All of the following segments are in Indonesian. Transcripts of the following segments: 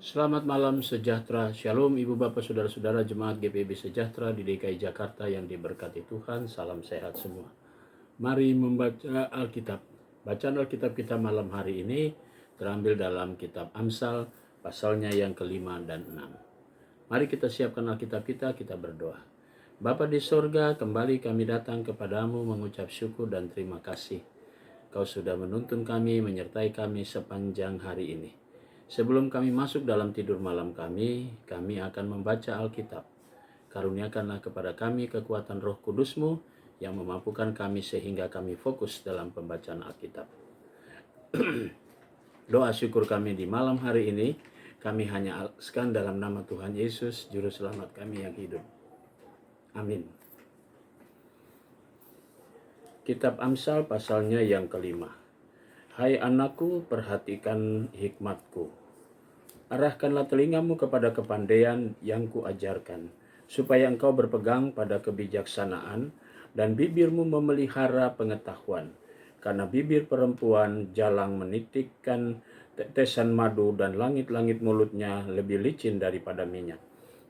Selamat malam sejahtera, Shalom Ibu Bapak Saudara-saudara Jemaat GPIB Sejahtera di DKI Jakarta yang diberkati Tuhan, salam sehat semua. Mari membaca Alkitab. Bacaan Alkitab kita malam hari ini terambil dalam kitab Amsal, pasalnya yang kelima dan 6. Mari kita siapkan Alkitab kita berdoa. Bapa di sorga, kembali kami datang kepadamu mengucap syukur dan terima kasih. Kau sudah menuntun kami, menyertai kami sepanjang hari ini. Sebelum kami masuk dalam tidur malam kami akan membaca Alkitab. Karuniakanlah kepada kami kekuatan Roh Kudus-Mu yang memampukan kami sehingga kami fokus dalam pembacaan Alkitab. Doa syukur kami di malam hari ini, kami hanya alaskan dalam nama Tuhan Yesus, Juru Selamat kami yang hidup. Amin. Kitab Amsal pasalnya yang kelima. Hai anakku, perhatikan hikmatku. Arahkanlah telingamu kepada kepandaian yang kuajarkan, supaya engkau berpegang pada kebijaksanaan dan bibirmu memelihara pengetahuan. Karena bibir perempuan jalang menitikkan tetesan madu dan langit-langit mulutnya lebih licin daripada minyak.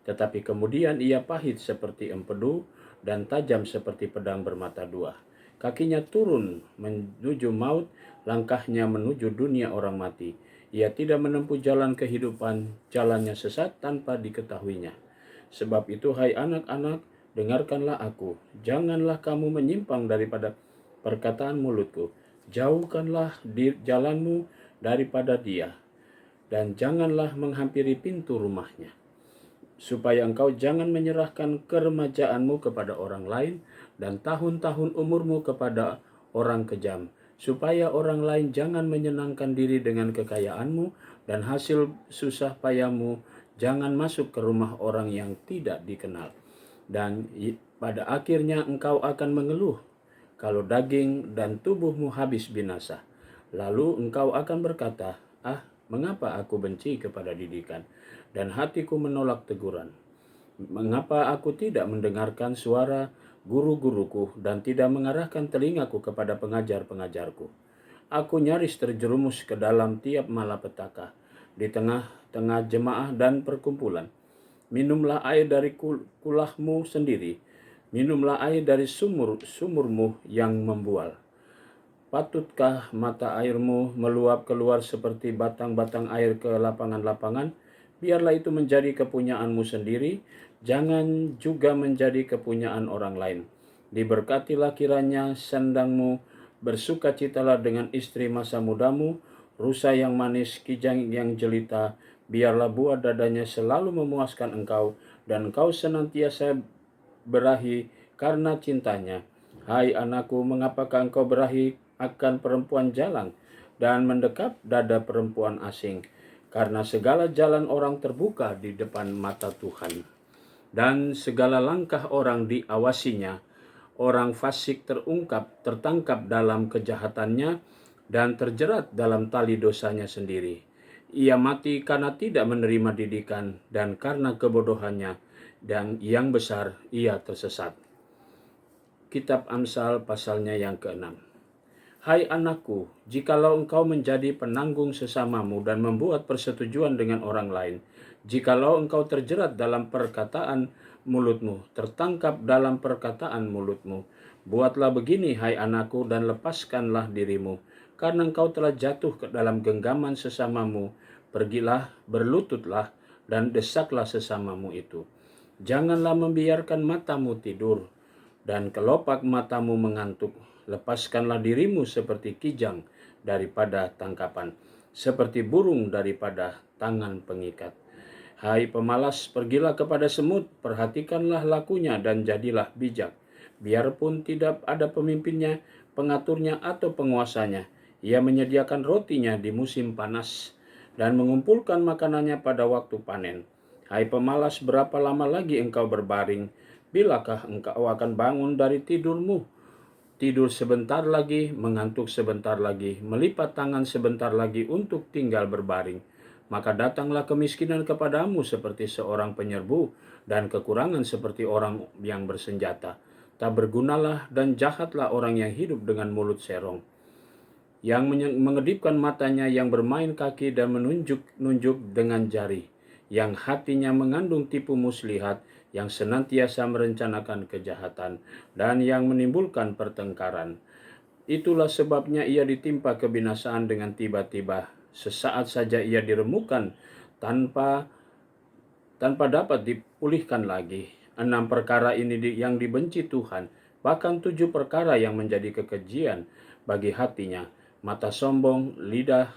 Tetapi kemudian ia pahit seperti empedu dan tajam seperti pedang bermata dua. Kakinya turun menuju maut, langkahnya menuju dunia orang mati. Ia tidak menempuh jalan kehidupan, jalannya sesat tanpa diketahuinya. Sebab itu, hai anak-anak, dengarkanlah aku. Janganlah kamu menyimpang daripada perkataan mulutku. Jauhkanlah jalanmu daripada dia, dan janganlah menghampiri pintu rumahnya. Supaya engkau jangan menyerahkan keremajaanmu kepada orang lain dan tahun-tahun umurmu kepada orang kejam, supaya orang lain jangan menyenangkan diri dengan kekayaanmu dan hasil susah payahmu jangan masuk ke rumah orang yang tidak dikenal. Dan pada akhirnya engkau akan mengeluh kalau daging dan tubuhmu habis binasa. Lalu engkau akan berkata, mengapa aku benci kepada didikan dan hatiku menolak teguran? Mengapa aku tidak mendengarkan suara guru-guruku dan tidak mengarahkan telingaku kepada pengajar-pengajarku? Aku nyaris terjerumus ke dalam tiap malapetaka di tengah-tengah jemaah dan perkumpulan. Minumlah air dari kulahmu sendiri, minumlah air dari sumurmu yang membual. Patutkah mata airmu meluap keluar seperti batang-batang air ke lapangan-lapangan? Biarlah itu menjadi kepunyaanmu sendiri, jangan juga menjadi kepunyaan orang lain. Diberkatilah kiranya sandangmu, bersukacitalah dengan istri masa mudamu, rusa yang manis, kijang yang jelita, biarlah buah dadanya selalu memuaskan engkau, dan engkau senantiasa berahi karena cintanya. Hai anakku, mengapakah engkau berahi akan perempuan jalang dan mendekap dada perempuan asing? Karena segala jalan orang terbuka di depan mata Tuhan, dan segala langkah orang diawasinya. Orang fasik tertangkap dalam kejahatannya dan terjerat dalam tali dosanya sendiri. Ia mati karena tidak menerima didikan, dan karena kebodohannya dan yang besar ia tersesat. Kitab Amsal pasalnya yang ke-6. Hai anakku, jikalau engkau menjadi penanggung sesamamu dan membuat persetujuan dengan orang lain, jikalau engkau terjerat dalam perkataan mulutmu, tertangkap dalam perkataan mulutmu, buatlah begini, hai anakku, dan lepaskanlah dirimu, karena engkau telah jatuh ke dalam genggaman sesamamu. Pergilah, berlututlah, dan desaklah sesamamu itu. Janganlah membiarkan matamu tidur, dan kelopak matamu mengantuk. Lepaskanlah dirimu seperti kijang daripada tangkapan, seperti burung daripada tangan pengikat. Hai pemalas, pergilah kepada semut, perhatikanlah lakunya dan jadilah bijak. Biarpun tidak ada pemimpinnya, pengaturnya atau penguasanya, ia menyediakan rotinya di musim panas dan mengumpulkan makanannya pada waktu panen. Hai pemalas, berapa lama lagi engkau berbaring? Bilakah engkau akan bangun dari tidurmu? Tidur sebentar lagi, mengantuk sebentar lagi, melipat tangan sebentar lagi untuk tinggal berbaring. Maka datanglah kemiskinan kepadamu seperti seorang penyerbu, dan kekurangan seperti orang yang bersenjata. Tak bergunalah dan jahatlah orang yang hidup dengan mulut serong, yang mengedipkan matanya, yang bermain kaki dan menunjuk-nunjuk dengan jari, yang hatinya mengandung tipu muslihat, yang senantiasa merencanakan kejahatan, dan yang menimbulkan pertengkaran. Itulah sebabnya ia ditimpa kebinasaan dengan tiba-tiba. Sesaat saja ia diremukkan tanpa dapat dipulihkan lagi. 6 perkara ini yang dibenci Tuhan, bahkan 7 perkara yang menjadi kekejian bagi hatinya: mata sombong, lidah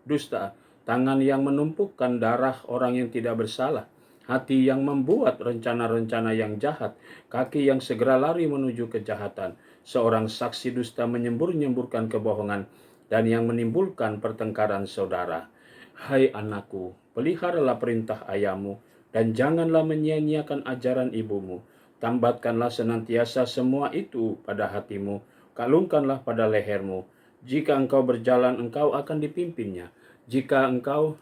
dusta, tangan yang menumpukan darah orang yang tidak bersalah, hati yang membuat rencana-rencana yang jahat, kaki yang segera lari menuju kejahatan, seorang saksi dusta menyembur-nyemburkan kebohongan, dan yang menimbulkan pertengkaran saudara. Hai anakku, peliharalah perintah ayahmu, dan janganlah menyia-nyiakan ajaran ibumu. Tambatkanlah senantiasa semua itu pada hatimu, kalungkanlah pada lehermu. Jika engkau berjalan, engkau akan dipimpinnya. Jikalau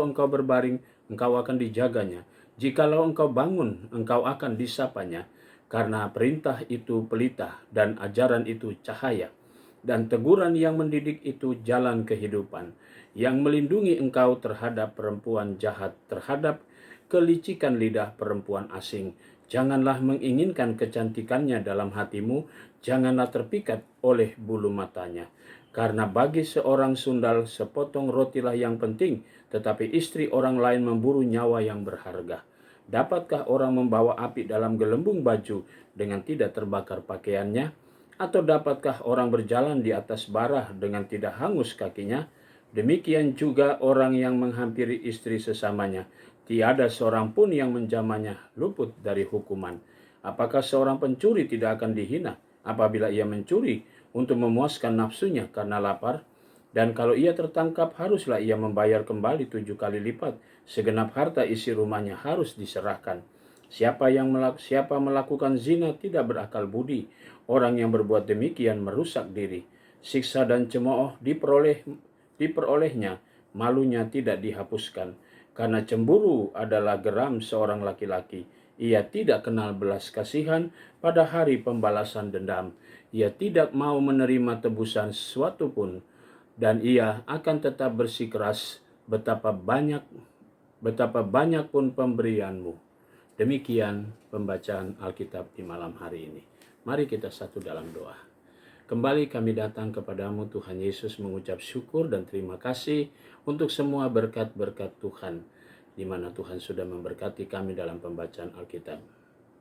engkau berbaring, engkau akan dijaganya. Jikalau engkau bangun, engkau akan disapanya. Karena perintah itu pelita, dan ajaran itu cahaya, dan teguran yang mendidik itu jalan kehidupan, yang melindungi engkau terhadap perempuan jahat, terhadap kelicikan lidah perempuan asing. Janganlah menginginkan kecantikannya dalam hatimu, janganlah terpikat oleh bulu matanya. Karena bagi seorang sundal sepotong rotilah yang penting, tetapi istri orang lain memburu nyawa yang berharga. Dapatkah orang membawa api dalam gelembung baju dengan tidak terbakar pakaiannya? Atau dapatkah orang berjalan di atas bara dengan tidak hangus kakinya? Demikian juga orang yang menghampiri istri sesamanya, tiada seorang pun yang menjamahnya luput dari hukuman. Apakah seorang pencuri tidak akan dihina apabila ia mencuri untuk memuaskan nafsunya karena lapar? Dan kalau ia tertangkap, haruslah ia membayar kembali 7 kali lipat. Segenap harta isi rumahnya harus diserahkan. Siapa melakukan zina tidak berakal budi. Orang yang berbuat demikian merusak diri. Siksa dan cemooh diperolehnya, malunya tidak dihapuskan. Karena cemburu adalah geram seorang laki-laki. Ia tidak kenal belas kasihan pada hari pembalasan dendam. Ia tidak mau menerima tebusan sesuatu pun, dan ia akan tetap bersikeras betapa banyak pun pemberianmu. Demikian pembacaan Alkitab di malam hari ini. Mari kita satu dalam doa. Kembali kami datang kepadamu Tuhan Yesus, mengucap syukur dan terima kasih untuk semua berkat-berkat Tuhan, di mana Tuhan sudah memberkati kami dalam pembacaan Alkitab.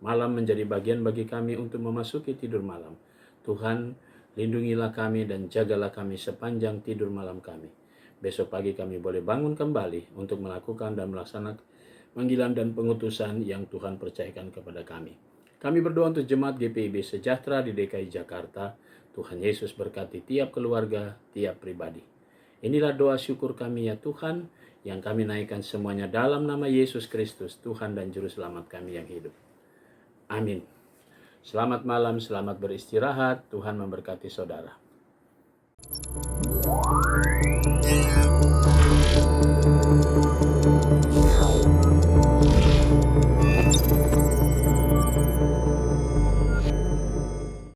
Malam menjadi bagian bagi kami untuk memasuki tidur malam. Tuhan, lindungilah kami dan jagalah kami sepanjang tidur malam kami. Besok pagi kami boleh bangun kembali untuk melakukan dan melaksanakan panggilan dan pengutusan yang Tuhan percayakan kepada kami. Kami berdoa untuk jemaat GPIB Sejahtera di DKI Jakarta. Tuhan Yesus berkati tiap keluarga, tiap pribadi. Inilah doa syukur kami ya Tuhan, yang kami naikkan semuanya dalam nama Yesus Kristus, Tuhan dan Juru Selamat kami yang hidup. Amin. Selamat malam, selamat beristirahat. Tuhan memberkati saudara.